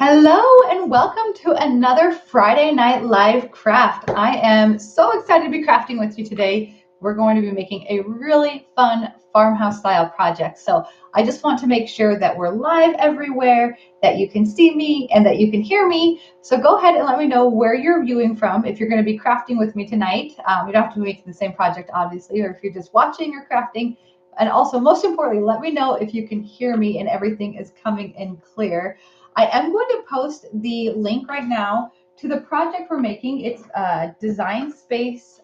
Hello and welcome to another Friday Night Live craft. I am so excited to be crafting with you today. We're going to be making a really fun farmhouse style project. So I just want to make sure that we're live everywhere, that you can see me and that you can hear me. So go ahead and let me know where you're viewing from. If you're going to be crafting with me tonight, you don't have to be making the same project obviously, or if you're just watching or crafting. And also most importantly, let me know if you can hear me and everything is coming in clear. I am going to post the link right now to the project we're making. It's a design space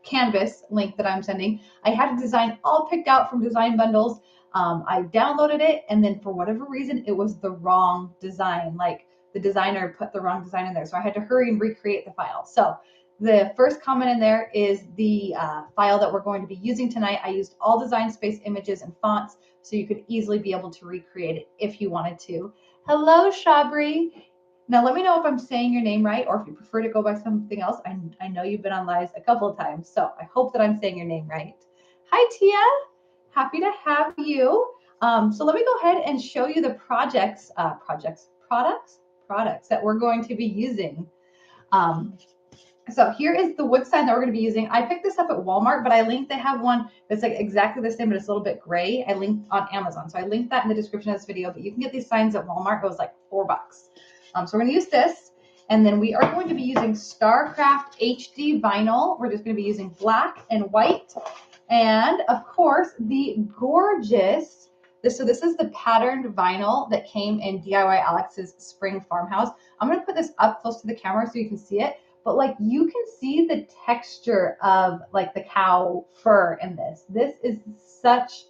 canvas link that I'm sending. I had a design all picked out from design bundles. I downloaded it, and then for whatever reason, it was the wrong design. Like the designer put the wrong design in there. So I had to hurry and recreate the file. So the first comment in there is the file that we're going to be using tonight. I used all design space images and fonts, so you could easily be able to recreate it if you wanted to. Hello, Shabri. Now, let me know if I'm saying your name right, or if you prefer to go by something else. I know you've been on lives a couple of times, so I hope that I'm saying your name right. Hi, Tia. Happy to have you. So let me go ahead and show you the products that we're going to be using. So here is the wood sign that we're going to be using. I picked this up at Walmart, but I linked, they have one that's like exactly the same, but it's a little bit gray. I linked on Amazon. So I linked that in the description of this video, but you can get these signs at Walmart. It was like $4. So we're going to use this. And then we are going to be using StarCraft HD vinyl. We're just going to be using black and white. And of course, the gorgeous, so this is the patterned vinyl that came in DIY Alex's spring farmhouse. I'm going to put this up close to the camera so you can see it. But like you can see the texture of like the cow fur in this. This is such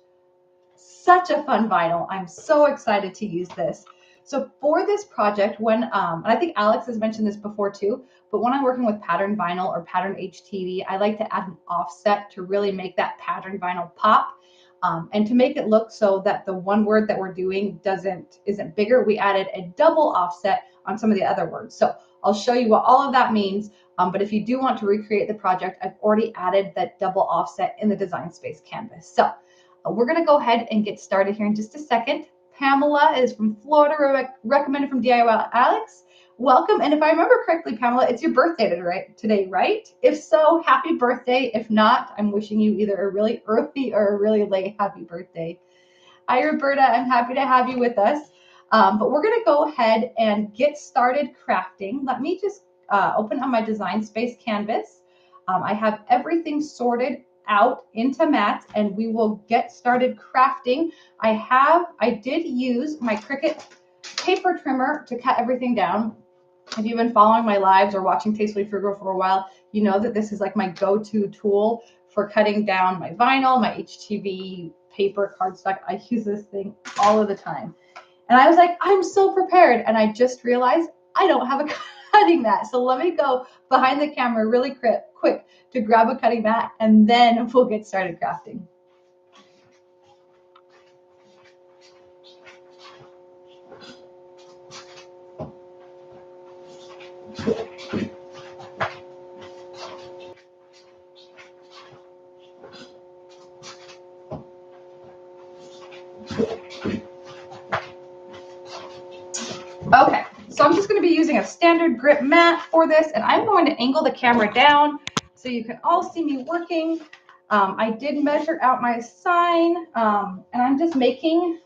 a fun vinyl. I'm so excited to use this. So for this project, when and I think Alex has mentioned this before too, but when I'm working with patterned vinyl or patterned HTV, I like to add an offset to really make that patterned vinyl pop. And to make it look so that the one word that we're doing isn't bigger, we added a double offset on some of the other words. So I'll show you what all of that means. But if you do want to recreate the project, I've already added that double offset in the design space canvas. So we're going to go ahead and get started here in just a second. Pamela is from Florida, recommended from DIY Alex. Welcome. And if I remember correctly, Pamela, it's your birthday today, right? If so, happy birthday. If not, I'm wishing you either a really early or a really late happy birthday. Hi, Roberta. I'm happy to have you with us. But we're going to go ahead and get started crafting. Let me just open up my design space canvas. I have everything sorted out into mats, and we will get started crafting. I did use my Cricut paper trimmer to cut everything down. If you've been following my lives or watching Tastefully Frugal for a while, you know that this is like my go-to tool for cutting down my vinyl, my HTV, paper, cardstock. I use this thing all of the time. And I was like, I'm so prepared. And I just realized I don't have a cutting mat. So let me go behind the camera really quick to grab a cutting mat, and then we'll get started crafting. Okay, so I'm just going to be using a standard grip mat for this, and I'm going to angle the camera down so you can all see me working. I did measure out my sign, and I'm just making,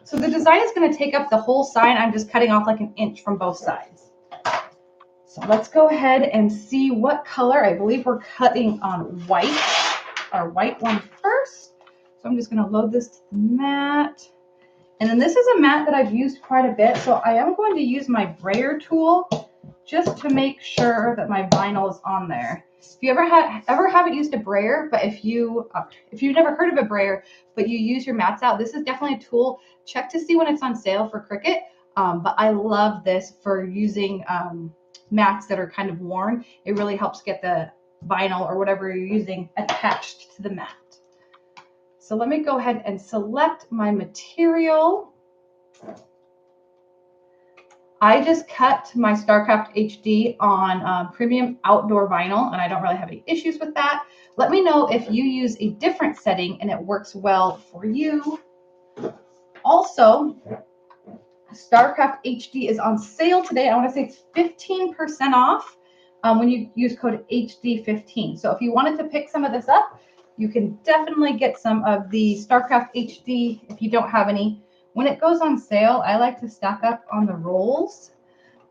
so the design is going to take up the whole sign. I'm just cutting off like an inch from both sides. So let's go ahead and see what color. I believe we're cutting on white, our white one first. So I'm just going to load this to the mat. And then this is a mat that I've used quite a bit, so I am going to use my brayer tool just to make sure that my vinyl is on there. If you ever haven't used a brayer, but if you've never heard of a brayer, but you use your mats out, this is definitely a tool. Check to see when it's on sale for Cricut. But I love this for using mats that are kind of worn. It really helps get the vinyl or whatever you're using attached to the mat. So let me go ahead and select my material. I just cut my StarCraft HD on premium outdoor vinyl, and I don't really have any issues with that. Let me know if you use a different setting and it works well for you. Also, StarCraft HD is on sale today. I want to say it's 15% off when you use code HD15. So if you wanted to pick some of this up, you can definitely get some of the StarCraft HD if you don't have any. When it goes on sale, I like to stack up on the rolls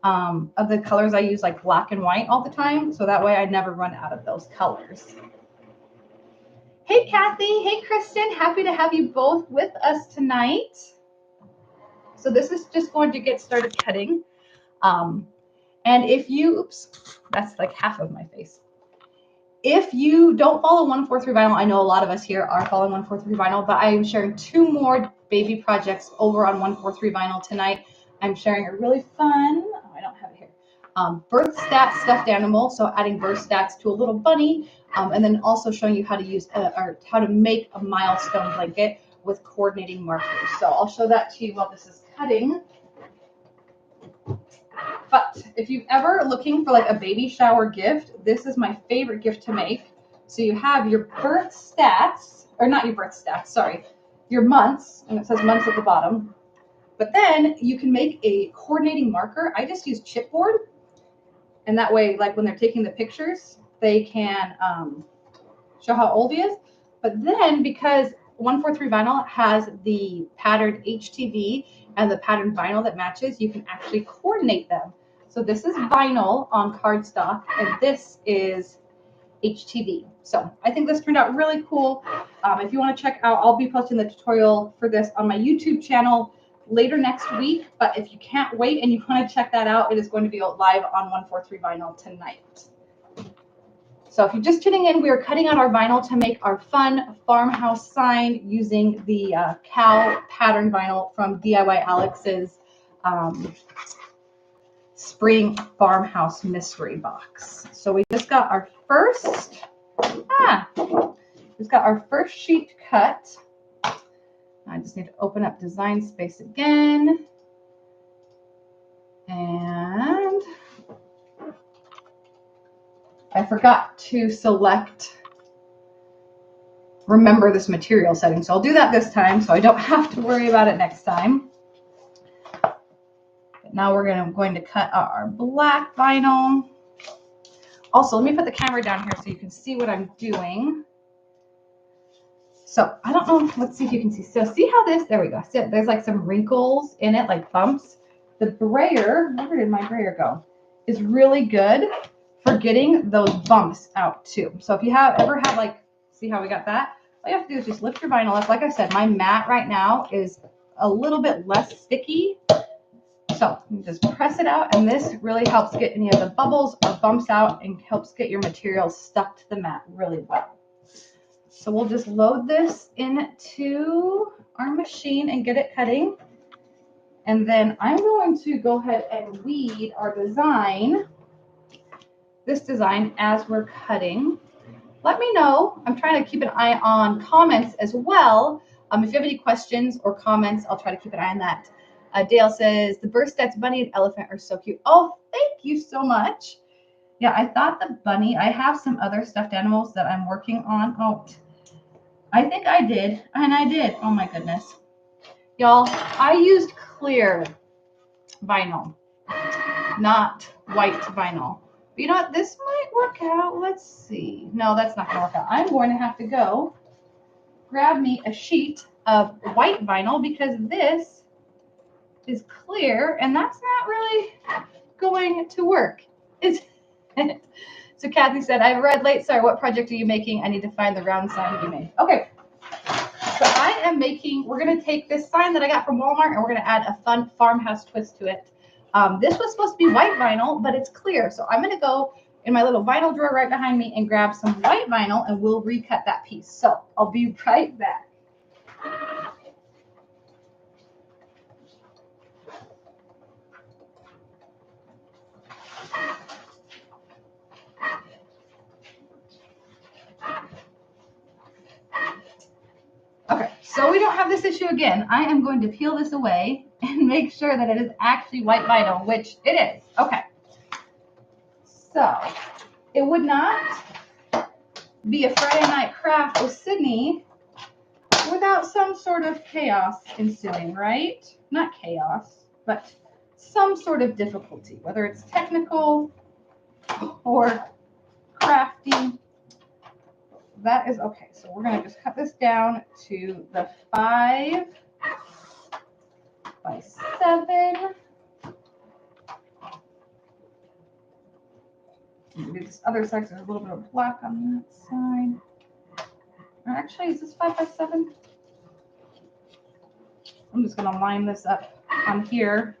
of the colors I use, like black and white all the time. So that way I never run out of those colors. Hey, Kathy. Hey, Kristen. Happy to have you both with us tonight. So this is just going to get started cutting. And if you, oops, that's like half of my face. If you don't follow 143 Vinyl, I know a lot of us here are following 143 Vinyl, but I am sharing 2 more baby projects over on 143 Vinyl tonight. I'm sharing a really fun, I don't have it here, birth stat stuffed animal. So adding birth stats to a little bunny, and then also showing you how to use or how to make a milestone blanket with coordinating markers. So I'll show that to you while this is cutting. But if you've ever looking for like a baby shower gift, this is my favorite gift to make. So you have your birth stats, or not your birth stats, sorry, your months, and it says months at the bottom. But then you can make a coordinating marker. I just use chipboard, and that way, like when they're taking the pictures, they can show how old he is. But then because 143 Vinyl has the patterned HTV and the patterned vinyl that matches, you can actually coordinate them. So this is vinyl on cardstock, and this is HTV. So I think this turned out really cool. If you want to check out, I'll be posting the tutorial for this on my YouTube channel later next week. But if you can't wait and you want to check that out, it is going to be live on 143 Vinyl tonight. So if you're just tuning in, we are cutting out our vinyl to make our fun farmhouse sign using the cow pattern vinyl from DIY Alex's spring farmhouse mystery box. So we just got our first, sheet cut. I just need to open up Design Space again. And I forgot to remember this material setting. So I'll do that this time so I don't have to worry about it next time. But now we're going to cut our black vinyl. Also, let me put the camera down here so you can see what I'm doing. So I don't know, let's see if you can see. So see how this, there we go. See, there's like some wrinkles in it, like bumps. The brayer, where did my brayer go? Is really good for getting those bumps out too. So if you ever have like, see how we got that? All you have to do is just lift your vinyl up. Like I said, my mat right now is a little bit less sticky. So you just press it out, and this really helps get any of the bubbles or bumps out and helps get your material stuck to the mat really well. So we'll just load this into our machine and get it cutting. And then I'm going to go ahead and weed our design, this design, as we're cutting. Let me know. I'm trying to keep an eye on comments as well. If you have any questions or comments, I'll try to keep an eye on that. Dale says, the birth stats bunny and elephant are so cute. Oh, thank you so much. Yeah, I thought the bunny, I have some other stuffed animals that I'm working on. Oh, I think I did, and I did. Oh my goodness. Y'all, I used clear vinyl, not white vinyl. But you know what? This might work out. Let's see. No, that's not going to work out. I'm going to have to go grab me a sheet of white vinyl because this is clear, and that's not really going to work, is it? So Kathy said, I read late. Sorry, what project are you making? I need to find the round sign you made. Okay. So I am making, we're going to take this sign that I got from Walmart, and we're going to add a fun farmhouse twist to it. This was supposed to be white vinyl, but it's clear. So I'm going to go in my little vinyl drawer right behind me and grab some white vinyl, and we'll recut that piece. So I'll be right back. Okay, so we don't have this issue again. I am going to peel this away and make sure that it is actually white vinyl, which it is. Okay. So it would not be a Friday night craft with Sydney without some sort of chaos ensuing, right? Not chaos. but some sort of difficulty, whether it's technical or crafty. That is okay. So we're going to just cut this down to the 5 by 7. Maybe this other side, there's a little bit of black on that side. Or actually, is this 5 by 7? I'm just going to line this up on here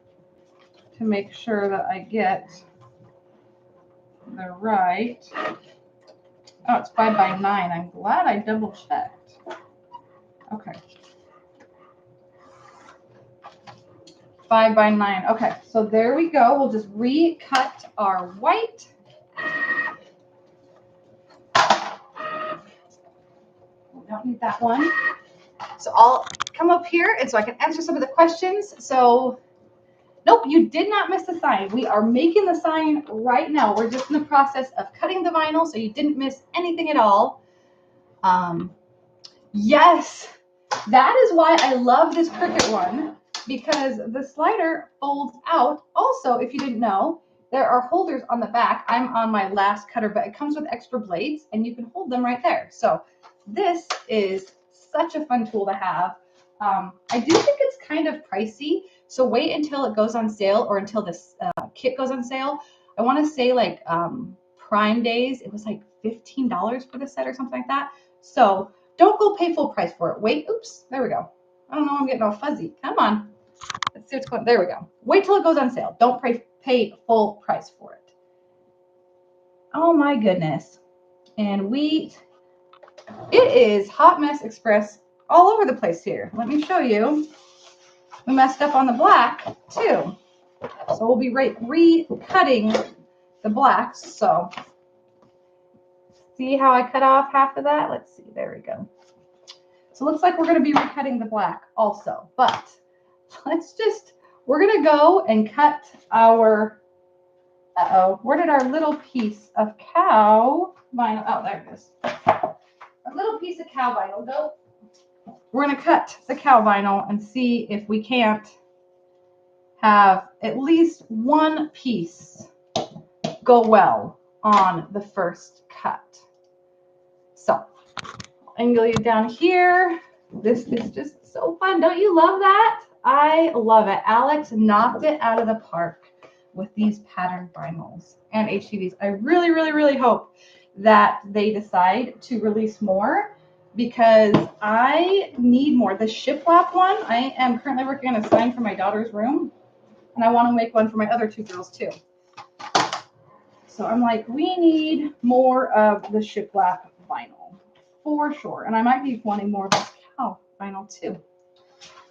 to make sure that I get the right. Oh, it's 5 by 9. I'm glad I double checked. Okay. 5 by 9. Okay, so there we go. We'll just recut our white. We don't need that one. So I'll come up here and so I can answer some of the questions. So, nope, you did not miss the sign. We are making the sign right now. We're just in the process of cutting the vinyl, so you didn't miss anything at all. Yes, that is why I love this Cricut one, because the slider folds out. Also, if you didn't know, there are holders on the back. I'm on my last cutter, but it comes with extra blades, and you can hold them right there. So this is such a fun tool to have. I do think it's kind of pricey, so wait until it goes on sale or until this kit goes on sale. I want to say like Prime Days, it was like $15 for the set or something like that. So don't go pay full price for it. Wait, oops, there we go. I don't know, I'm getting all fuzzy. Come on. Let's see what's going on. There we go. Wait till it goes on sale. Don't pay full price for it. Oh my goodness. And wheat. It is Hot Mess Express all over the place here. Let me show you. We messed up on the black too. So we'll be recutting the blacks. So see how I cut off half of that? Let's see. There we go. So it looks like we're going to be recutting the black also. But we're going to go and cut our, where did our little piece of cow vinyl? Oh, there it is. A little piece of cow vinyl go. We're going to cut the cow vinyl and see if we can't have at least one piece go well on the first cut. So I'll angle you down here. This is just so fun. Don't you love that? I love it. Alex knocked it out of the park with these patterned vinyls and HTVs. I really, really, really hope that they decide to release more, because I need more. The shiplap one, I am currently working on a sign for my daughter's room, and I want to make one for my other 2 girls too. So I'm like, we need more of the shiplap vinyl for sure. And I might be wanting more of this cow vinyl too.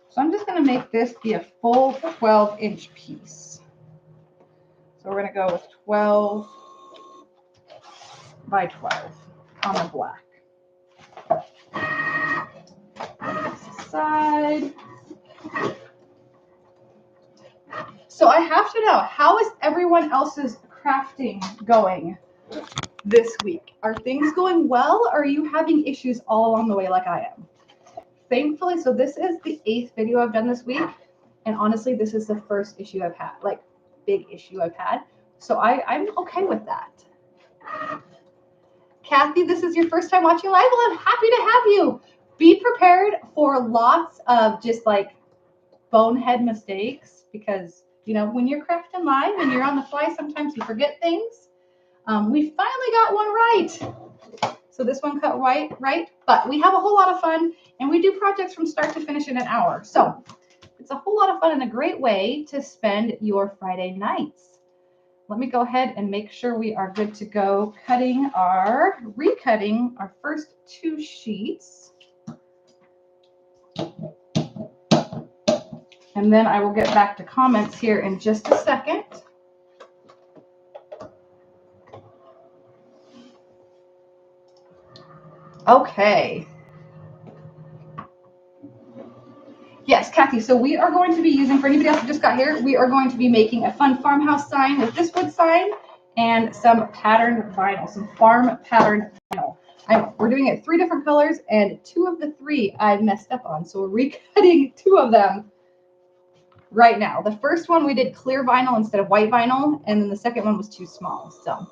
So I'm just going to make this be a full 12-inch piece. So we're going to go with 12 by 12 on the black. Side. So I have to know, how is everyone else's crafting going this week? Are things going well, or are you having issues all along the way like I am? Thankfully, so this is the 8th video I've done this week, and honestly, this is the first issue I've had, like big issue I've had. So I'm okay with that. Kathy, this is your first time watching live. Well, I'm happy to have you. Be prepared for lots of just like bonehead mistakes, because you know, when you're crafting live and you're on the fly, sometimes you forget things. We finally got one right. So this one cut right, but we have a whole lot of fun, and we do projects from start to finish in an hour. So it's a whole lot of fun and a great way to spend your Friday nights. Let me go ahead and make sure we are good to go recutting our first 2 sheets. And then I will get back to comments here in just a second. Okay. Yes, Kathy, so we are going to be using, for anybody else who just got here, we are going to be making a fun farmhouse sign with this wood sign and some patterned vinyl, some farm patterned vinyl. We're doing it 3 different colors, and 2 of the 3 I messed up on, so we're recutting 2 of them. right now. The first one we did clear vinyl instead of white vinyl, and then the second one was too small. So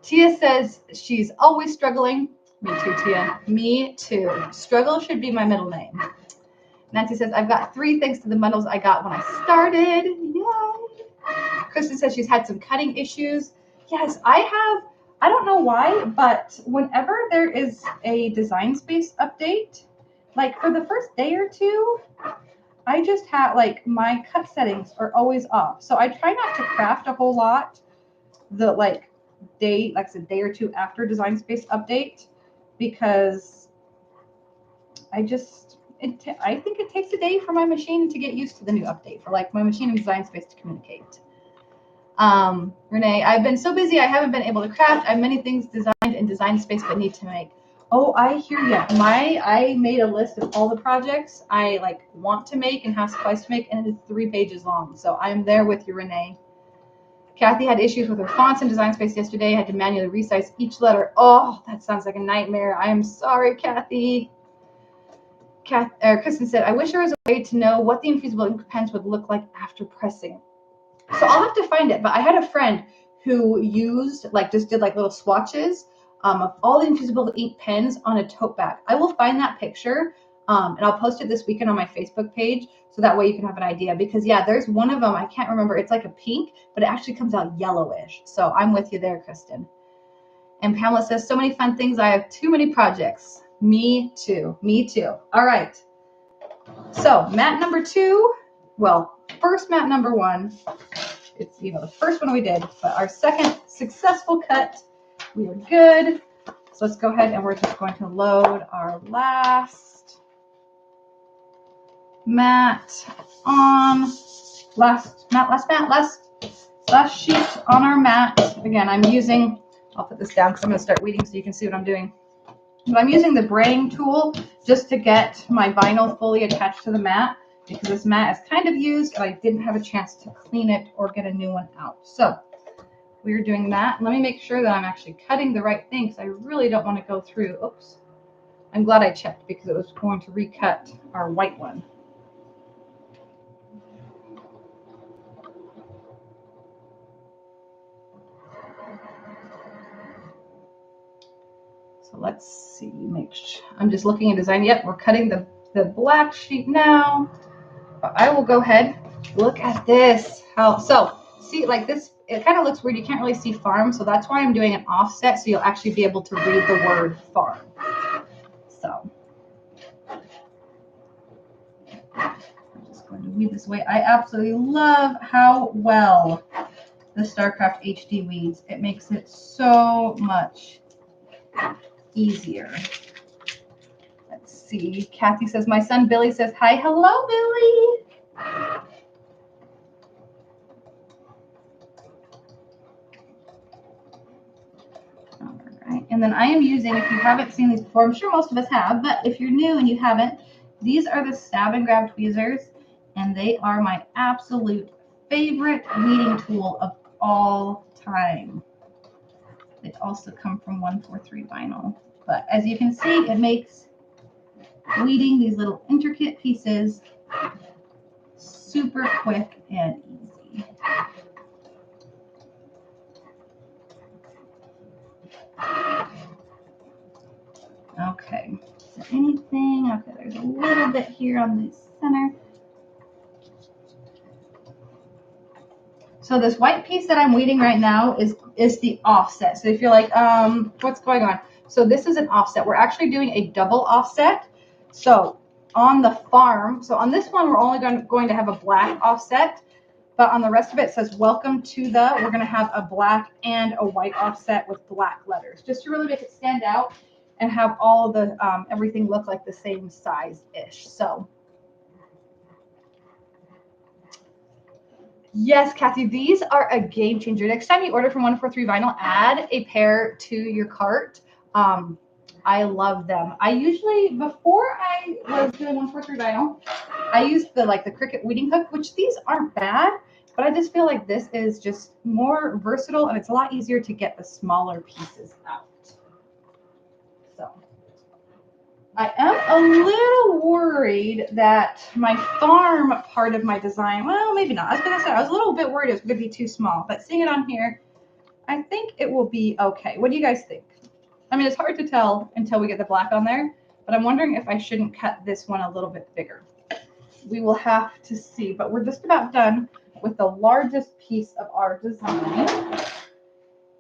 Tia says she's always struggling. Me too, Tia. Me too. Struggle should be my middle name. Nancy says, I've got 3 thanks to the bundles I got when I started. Yay. Kristen says she's had some cutting issues. Yes, I have. I don't know why, but whenever there is a Design Space update, like for the first day or two, I just have like my cut settings are always off. So I try not to craft a whole lot the day, like a day or two after Design Space update, because I think it takes a day for my machine to get used to the new update, for like my machine and Design Space to communicate. Renee, I've been so busy I haven't been able to craft. I have many things designed in Design Space but need to make. Oh, I hear you. I made a list of all the projects I like want to make and have supplies to make, and it is 3 pages long. So I'm there with you, Renee. Kathy had issues with her fonts in Design Space yesterday. Had to manually resize each letter. Oh, that sounds like a nightmare. I am sorry, Kathy. Kristen said, I wish there was a way to know what the infusible ink pens would look like after pressing. So I'll have to find it. But I had a friend who used, just did little swatches of all the infusible ink pens on a tote bag. I will find that picture and I'll post it this weekend on my Facebook page. So that way you can have an idea. Because, yeah, there's one of them. I can't remember. It's like a pink, but it actually comes out yellowish. So I'm with you there, Kristen. And Pamela says, so many fun things. I have too many projects. Me too. Me too. All right. So mat number 2. Well, first mat number 1. It's, the first one we did. But our second successful cut. We are good. So let's go ahead and we're just going to load our last mat on last sheet on our mat. Again, I'll put this down because I'm going to start weeding so you can see what I'm doing. But I'm using the braying tool just to get my vinyl fully attached to the mat, because this mat is kind of used and I didn't have a chance to clean it or get a new one out. So we're doing that. Let me make sure that I'm actually cutting the right thing, because I really don't want to go through. Oops. I'm glad I checked, because it was going to recut our white one. So let's see, I'm just looking at design. Yep, we're cutting the black sheet now. But I will go ahead, look at this. See, this, it kind of looks weird. You can't really see farm, so that's why I'm doing an offset, so you'll actually be able to read the word farm. So I'm just going to weed this away. I absolutely love how well the StarCraft HD weeds. It makes it so much easier. Let's see. Kathy says, my son Billy says, hi. Hello, Billy. All right. And then I am using, if you haven't seen these before, I'm sure most of us have, but if you're new and you haven't, these are the stab and grab tweezers, and they are my absolute favorite weeding tool of all time. They also come from 143 vinyl. But as you can see, it makes weeding these little intricate pieces super quick and easy. Okay, is there anything? Okay, there's a little bit here on the center. So this white piece that I'm weeding right now is the offset. So if you're like, what's going on? So this is an offset. We're actually doing a double offset. So on the farm, so on this one, we're only going to have a black offset, but on the rest of it says, welcome to we're going to have a black and a white offset with black letters, just to really make it stand out and have all the, everything look like the same size-ish. So yes, Kathy, these are a game changer. Next time you order from 143 Vinyl, add a pair to your cart. I love them. I usually, before I was doing 143 Vinyl, I used the Cricut weeding hook, which these aren't bad, but I just feel like this is just more versatile and it's a lot easier to get the smaller pieces out. So I am a little worried that my farm part of my design, well, maybe not. I was going to say, I was a little bit worried it was going to be too small, but seeing it on here, I think it will be okay. What do you guys think? I mean, it's hard to tell until we get the black on there, but I'm wondering if I shouldn't cut this one a little bit bigger. We will have to see, but we're just about done with the largest piece of our design.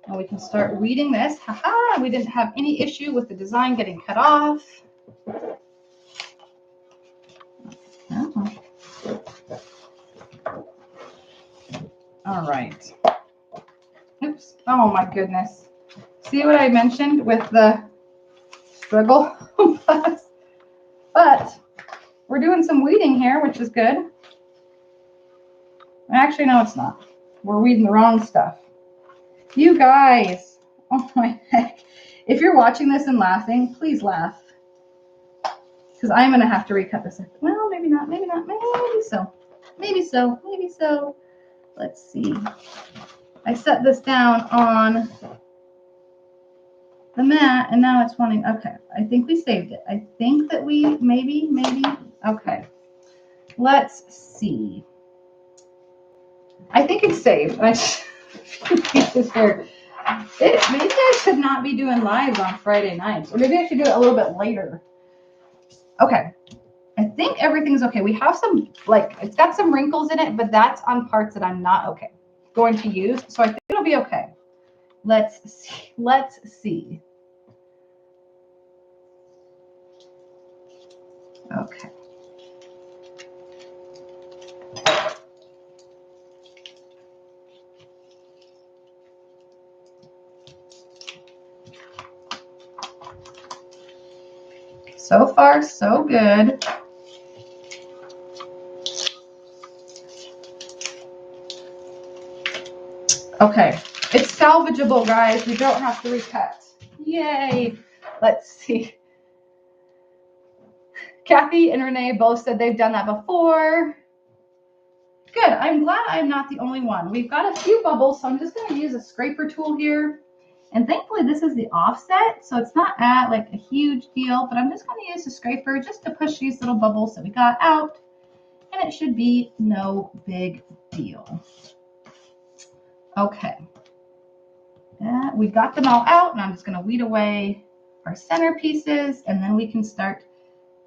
And we can start weeding this. Haha, we didn't have any issue with the design getting cut off. All right. Oops. Oh my goodness. See what I mentioned with the struggle? But we're doing some weeding here, which is good. Actually, no, it's not. We're weeding the wrong stuff. You guys. Oh my heck. If you're watching this and laughing, please laugh. Because I'm going to have to recut this. Well, maybe not, maybe not, maybe so. Maybe so, maybe so. Let's see. I set this down on the mat and now it's wanting, okay. I think we saved it. I think that we, maybe, okay. Let's see. I think it's saved. Maybe I should not be doing lives on Friday nights, or maybe I should do it a little bit later. Okay. I think everything's okay. We have some, like, it's got some wrinkles in it, but that's on parts that I'm not going to use. So I think it'll be okay. Let's see. Let's see. Okay. So far, so good. Okay, it's salvageable, guys. We don't have to recut. Yay. Let's see. Kathy and Renee both said they've done that before. Good. I'm glad I'm not the only one. We've got a few bubbles, so I'm just going to use a scraper tool here. And thankfully, this is the offset, so it's not at like a huge deal, but I'm just going to use the scraper just to push these little bubbles that we got out, and it should be no big deal. Okay. We got them all out, and I'm just going to weed away our center pieces, and then we can start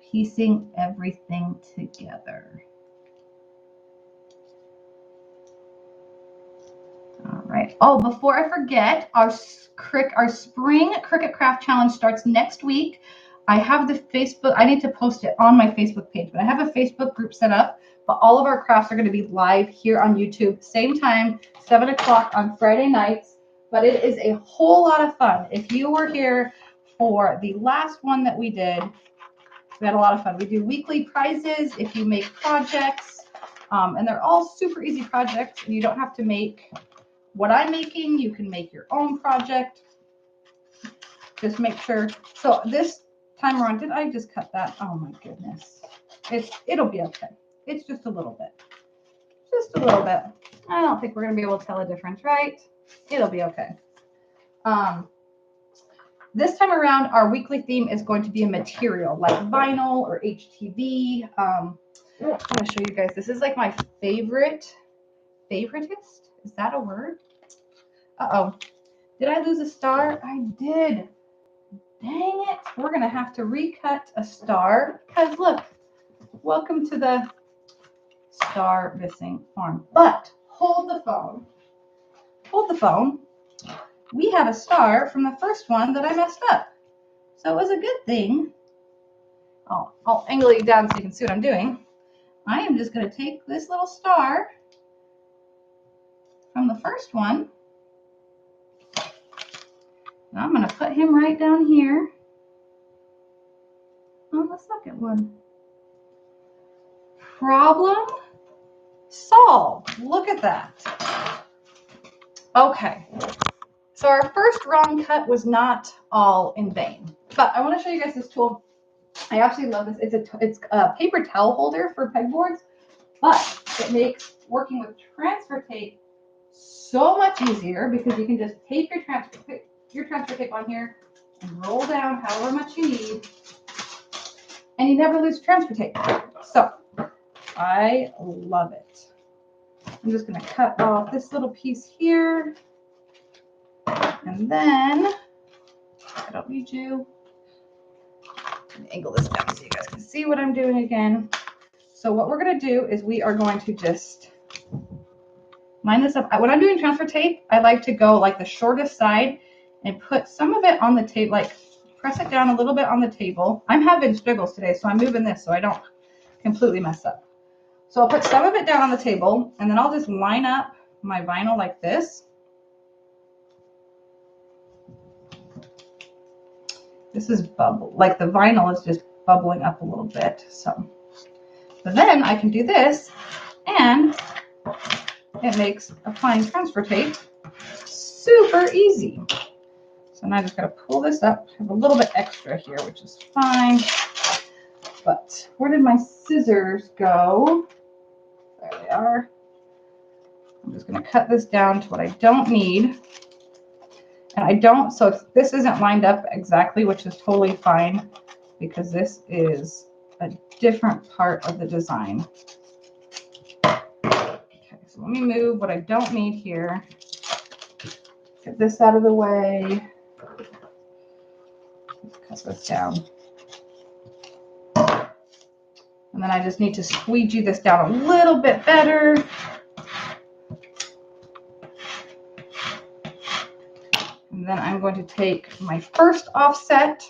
piecing everything together. All right. Oh, before I forget, our spring Cricut Craft Challenge starts next week. I have the Facebook, I need to post it on my Facebook page, but I have a Facebook group set up, but all of our crafts are going to be live here on YouTube, same time, 7 o'clock on Friday nights, but it is a whole lot of fun. If you were here for the last one that we did, we had a lot of fun. We do weekly prizes if you make projects, and they're all super easy projects, and you don't have to make what I'm making. You can make your own project. Just make sure. So this time around, did I just cut that? Oh my goodness. It'll be okay. It's just a little bit. Just a little bit. I don't think we're going to be able to tell a difference, right? It'll be okay. This time around, our weekly theme is going to be a material like vinyl or HTV. I'm going to show you guys. This is like my favoritist. Is that a word? Uh-oh. Did I lose a star? I did. Dang it. We're going to have to recut a star because look, welcome to the star missing farm. But hold the phone. Hold the phone. We have a star from the first one that I messed up. So it was a good thing. Oh, I'll angle you down so you can see what I'm doing. I am just going to take this little star from the first one. And I'm going to put him right down here on the second one. Problem solved. Look at that. Okay. So our first wrong cut was not all in vain. But I want to show you guys this tool. I absolutely love this. It's a paper towel holder for pegboards, but it makes working with transfer tape so much easier because you can just tape your transfer tape on here and roll down however much you need. and you never lose transfer tape. So I love it. I'm just going to cut off this little piece here. And then, I don't need you. I'm going to angle this down so you guys can see what I'm doing again. So what we're going to do is we are going to just line this up. When I'm doing transfer tape, I like to go like the shortest side and put some of it on the tape, like press it down a little bit on the table. I'm having struggles today, so I'm moving this so I don't completely mess up. So I'll put some of it down on the table, and then I'll just line up my vinyl like this. This is bubble, like the vinyl is just bubbling up a little bit. So then I can do this, and it makes applying transfer tape super easy. So now I just got to pull this up. I have a little bit extra here, which is fine. But where did my scissors go? There they are. I'm just going to cut this down to what I don't need. And I don't, so this isn't lined up exactly, which is totally fine because this is a different part of the design. Okay, so let me move what I don't need here. Get this out of the way. Cut this down. And then I just need to squeegee this down a little bit better. And then I'm going to take my first offset.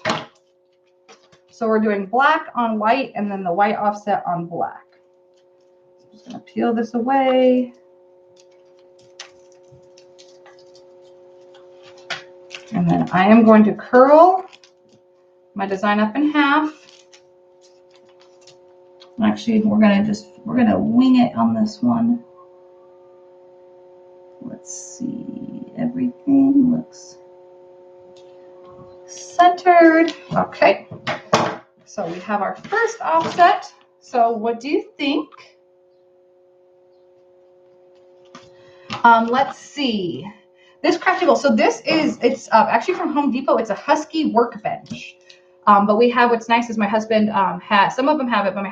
So we're doing black on white and then the white offset on black. So I'm just going to peel this away. And then I am going to curl my design up in half. Actually, we're gonna wing it on this one. Let's see, everything looks centered. Okay, so we have our first offset. So what do you think? Let's see. This craft table. So this is, it's actually from Home Depot. It's a Husky workbench. But we have, what's nice is my husband has, some of them have it, but my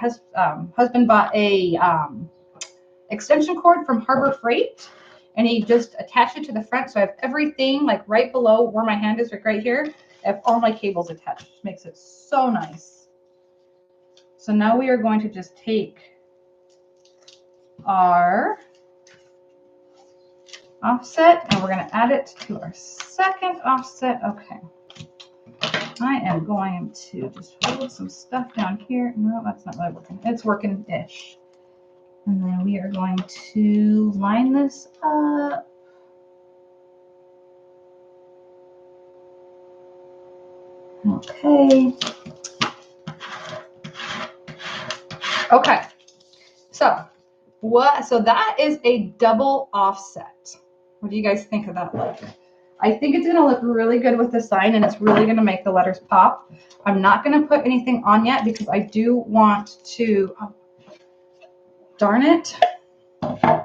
husband bought a extension cord from Harbor Freight, and he just attached it to the front. So I have everything like right below where my hand is, like right here. I have all my cables attached, which makes it so nice. So now we are going to just take our offset and we're going to add it to our second offset. Okay. I am going to just hold some stuff down here. No, that's not really working. It's working-ish. And then we are going to line this up. Okay. Okay. So that is a double offset. What do you guys think of that look? I think it's going to look really good with the sign, and it's really going to make the letters pop. I'm not going to put anything on yet because I do want to, oh, darn it. All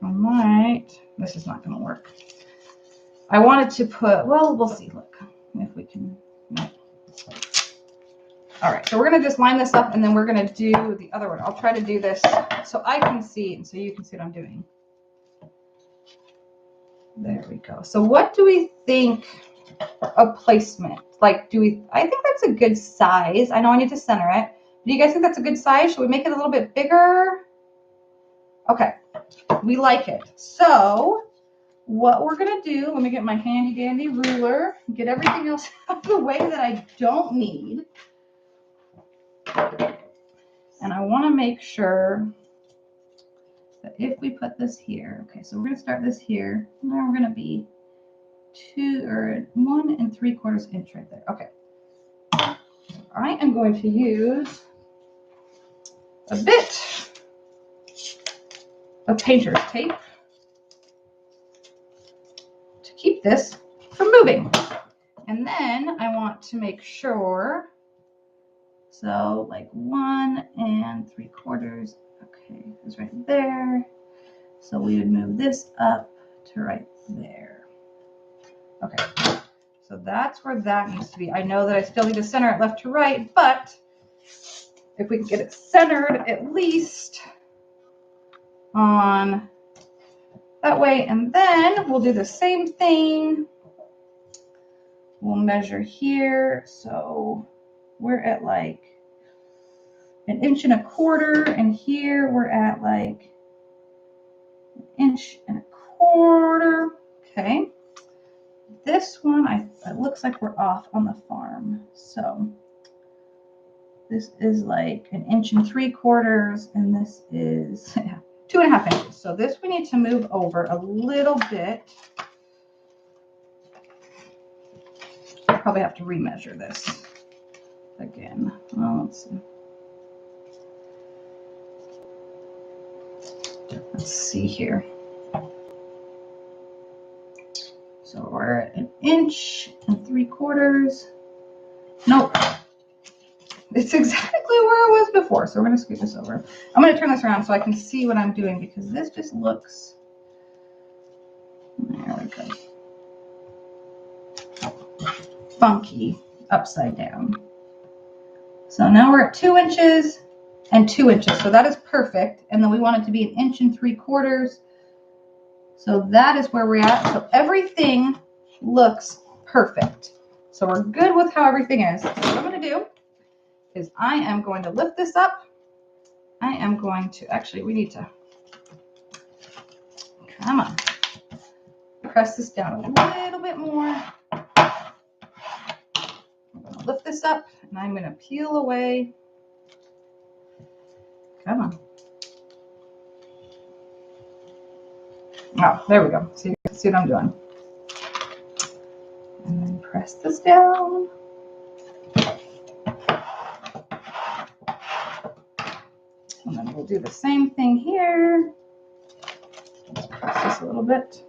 right. This is not going to work. I wanted to put, well, we'll see. Look, if we can. No. All right. So we're going to just line this up, and then we're going to do the other one. I'll try to do this so I can see and so you can see what I'm doing. There we go. So what do we think of placement? Like, I think that's a good size. I know I need to center it. Do you guys think that's a good size? Should we make it a little bit bigger? Okay, we like it. So what we're going to do, let me get my handy dandy ruler, get everything else out of the way that I don't need. And I want to make sure that if we put this here, okay, so we're going to start this here, and then we're going to be 1 3/4 inch right there. Okay. I am going to use a bit of painter's tape to keep this from moving. And then I want to make sure, so like 1 3/4. Okay, it's right there. So we would move this up to right there. Okay, So that's where that needs to be. I know that I still need to center it left to right, but if we can get it centered at least on that way, and then we'll do the same thing. We'll measure here. So we're at like 1.25 inches, and here we're at like 1.25 inches. Okay. This one, it looks like we're off on the farm. So this is like 1.75 inches, and this is 2.5 inches. So this we need to move over a little bit. I'll probably have to remeasure this again. Well, let's see. Let's see here. So we're at 1.75 inches. Nope. It's exactly where it was before. So we're going to scoot this over. I'm going to turn this around so I can see what I'm doing, because this just looks, there we go, funky upside down. So now we're at 2 inches and 2 inches. So that is perfect. And then we want it to be 1.75 inches. So that is where we're at. So everything looks perfect. So we're good with how everything is. So what I'm going to do is I am going to lift this up. I am going to, actually, we need to, come on, press this down a little bit more. I'm going to lift this up, and I'm going to peel away. Come on. Oh, there we go. So you can see what I'm doing. And then press this down. And then we'll do the same thing here. Let's press this a little bit.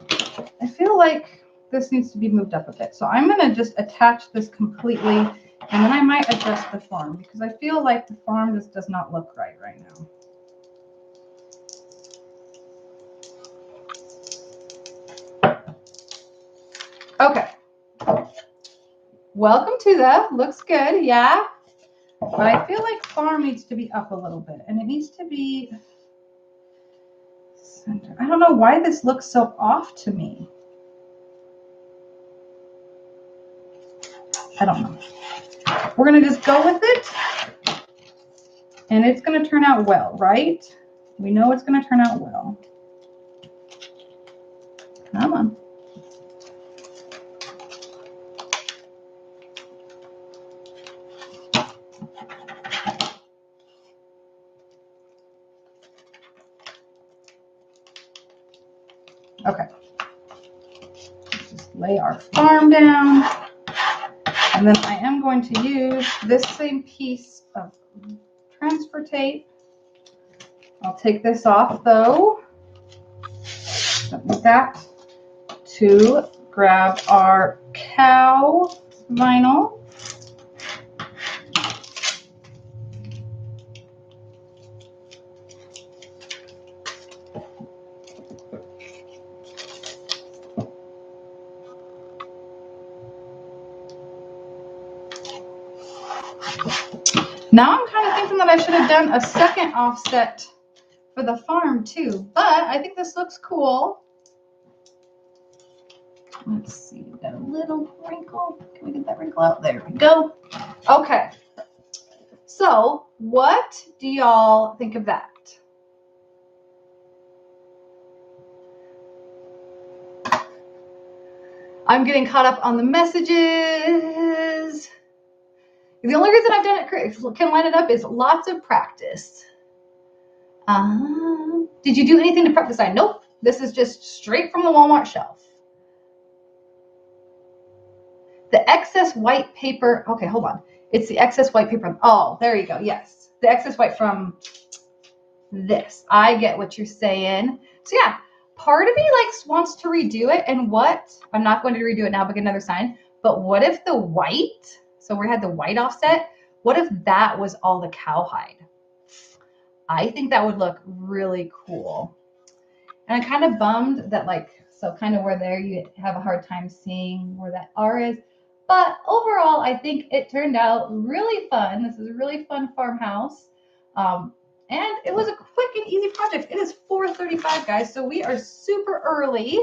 I feel like this needs to be moved up a bit. So I'm going to just attach this completely, and then I might adjust the farm, because I feel like the farm just does not look right now. Okay. Welcome to the, looks good, yeah. But I feel like farm needs to be up a little bit, and it needs to be center. I don't know why this looks so off to me. I don't know. We're going to just go with it, and it's going to turn out well, right? We know it's going to turn out well. Come on. Okay. Just lay our farm down. And then I am going to use this same piece of transfer tape. I'll take this off though. Don't need that. To grab our cow vinyl. Now I'm kind of thinking that I should have done a second offset for the farm too, but I think this looks cool. Let's see, we've got a little wrinkle. Can we get that wrinkle out? There we go. Okay. So what do y'all think of that? I'm getting caught up on the messages. The only reason I've done it, can line it up, is lots of practice. Did you do anything to prep the sign? Nope. This is just straight from the Walmart shelf. The excess white paper. Okay, hold on. It's the excess white paper. Oh, there you go. Yes. The excess white from this. I get what you're saying. So yeah, part of me wants to redo it. And what? I'm not going to redo it now, but get another sign. But what if the white, so we had the white offset, what if that was all the cowhide? I think that would look really cool. And I'm kind of bummed that so kind of where there you have a hard time seeing where that R is. But overall, I think it turned out really fun. This is a really fun farmhouse. And it was a quick and easy project. It is 4:35, guys, so we are super early.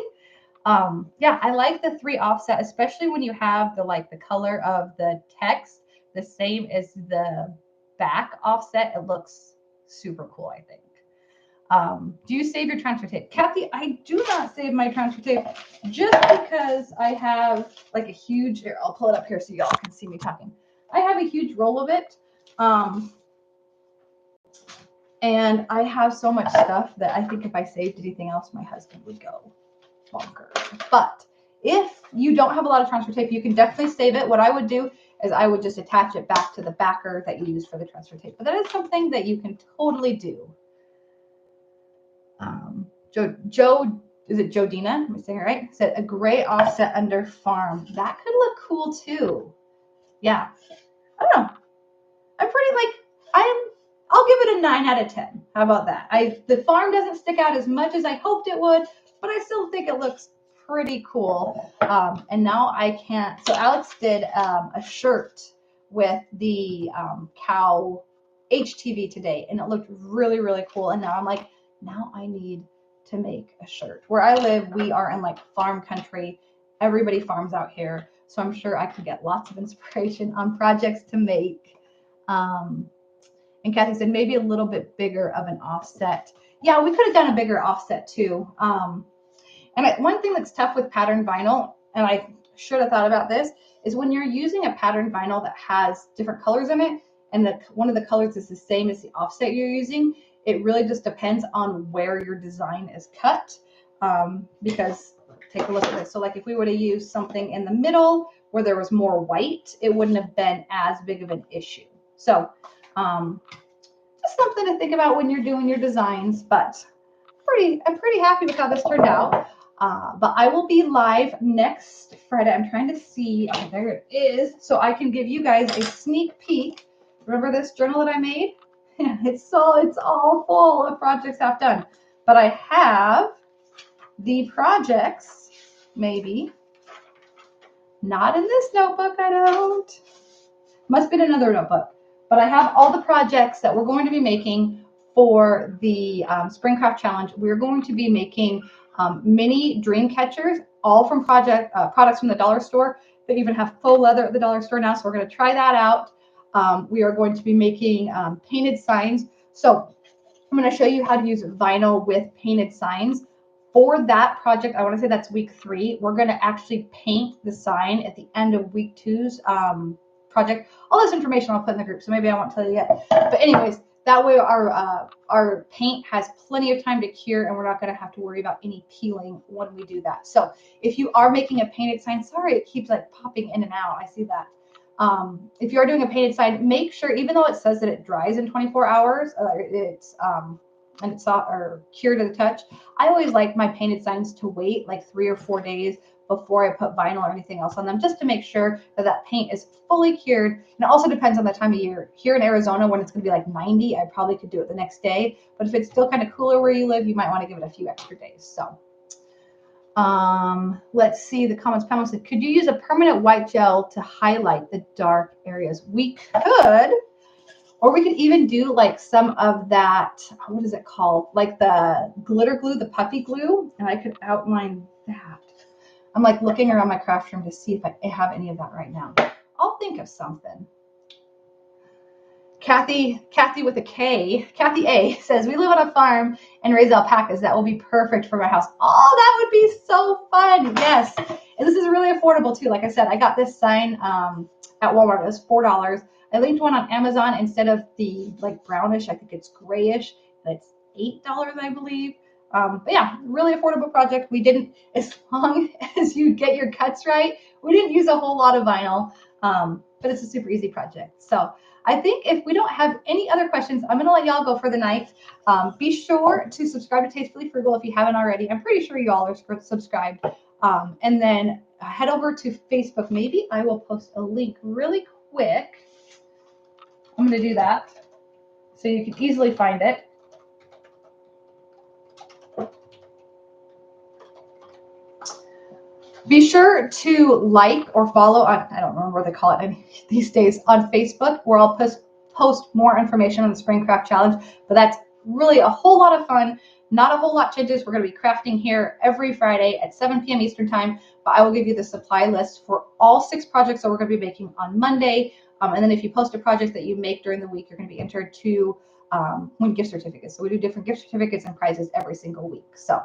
Yeah, I like the 3 offset, especially when you have the color of the text the same as the back offset. It looks super cool, I think. Do you save your transfer tape? Kathy, I do not save my transfer tape just because I have like a huge, here, I'll pull it up here so y'all can see me talking. I have a huge roll of it. And I have so much stuff that I think if I saved anything else, my husband would go bonkers. But if you don't have a lot of transfer tape, you can definitely save it. What I would do is I would just attach it back to the backer that you use for the transfer tape. But that is something that you can totally do. Joe, is it Jodina? Am I saying it right? Said a gray offset under farm. That could look cool too. Yeah. I don't know. I'm pretty I'll give it a 9 out of 10. How about that? The farm doesn't stick out as much as I hoped it would, but I still think it looks pretty cool. And now I can't. So Alex did a shirt with the cow HTV today, and it looked really, really cool. And now I'm like, now I need to make a shirt. Where I live, we are in like farm country. Everybody farms out here. So I'm sure I could get lots of inspiration on projects to make. And Kathy said maybe a little bit bigger of an offset. Yeah, we could have done a bigger offset too. One thing that's tough with patterned vinyl, and I should have thought about this, is when you're using a patterned vinyl that has different colors in it, and one of the colors is the same as the offset you're using, it really just depends on where your design is cut. Because take a look at this. So like if we were to use something in the middle where there was more white, it wouldn't have been as big of an issue. So just something to think about when you're doing your designs, but I'm pretty happy with how this turned out. But I will be live next Friday. I'm trying to see, oh, there it is, so I can give you guys a sneak peek. Remember this journal that I made? It's all full of projects half done. But I have the projects, maybe, not in this notebook, I don't. Must be in another notebook. But I have all the projects that we're going to be making for the Spring Craft Challenge. We're going to be making mini dream catchers, all from products from the dollar store. They even have faux leather at the dollar store now, so we're going to try that out. We are going to be making painted signs. So I'm going to show you how to use vinyl with painted signs. For that project, I want to say that's week 3. We're going to actually paint the sign at the end of week 2's project. All this information I'll put in the group, so maybe I won't tell you yet. But anyways, that way our paint has plenty of time to cure, and we're not going to have to worry about any peeling when we do that. So if you are making a painted sign, sorry, it keeps like popping in and out. I see that. If you are doing a painted sign, make sure, even though it says that it dries in 24 hours, and it's soft or cured to the touch, I always like my painted signs to wait like 3 or 4 days before I put vinyl or anything else on them, just to make sure that paint is fully cured. And it also depends on the time of year. Here in Arizona, when it's going to be like 90, I probably could do it the next day. But if it's still kind of cooler where you live, you might want to give it a few extra days. So let's see the comments. Pamela said, could you use a permanent white gel to highlight the dark areas? We could. Or we could even do like some of that, what is it called? Like the glitter glue, the puppy glue. And I could outline that. I'm like looking around my craft room to see if I have any of that right now. I'll think of something. Kathy with a K, Kathy A says, we live on a farm and raise alpacas. That will be perfect for my house. Oh, that would be so fun. Yes. And this is really affordable too. Like I said, I got this sign at Walmart. It was $4. I linked one on Amazon instead of the like brownish. I think it's grayish. It's $8, I believe. But yeah, really affordable project. We didn't, as long as you get your cuts right, we didn't use a whole lot of vinyl, but it's a super easy project. So I think if we don't have any other questions, I'm going to let y'all go for the night. Be sure to subscribe to Tastefully Frugal if you haven't already. I'm pretty sure you all are subscribed. And then head over to Facebook. Maybe I will post a link really quick. I'm going to do that so you can easily find it. Be sure to like or follow on, I don't remember what they call it these days, on Facebook, where I'll post more information on the Spring Craft Challenge. But that's really a whole lot of fun. Not a whole lot changes. We're going to be crafting here every Friday at 7 p.m. Eastern Time. But I will give you the supply list for all 6 projects that we're going to be making on Monday. And then if you post a project that you make during the week, you're going to be entered to win gift certificates. So we do different gift certificates and prizes every single week. So,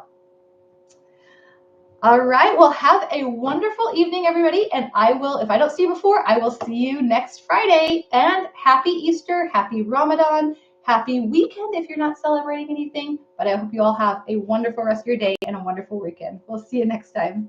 all right. Well, have a wonderful evening, everybody. And I will, if I don't see you before, I will see you next Friday. And happy Easter, happy Ramadan, happy weekend if you're not celebrating anything. But I hope you all have a wonderful rest of your day and a wonderful weekend. We'll see you next time.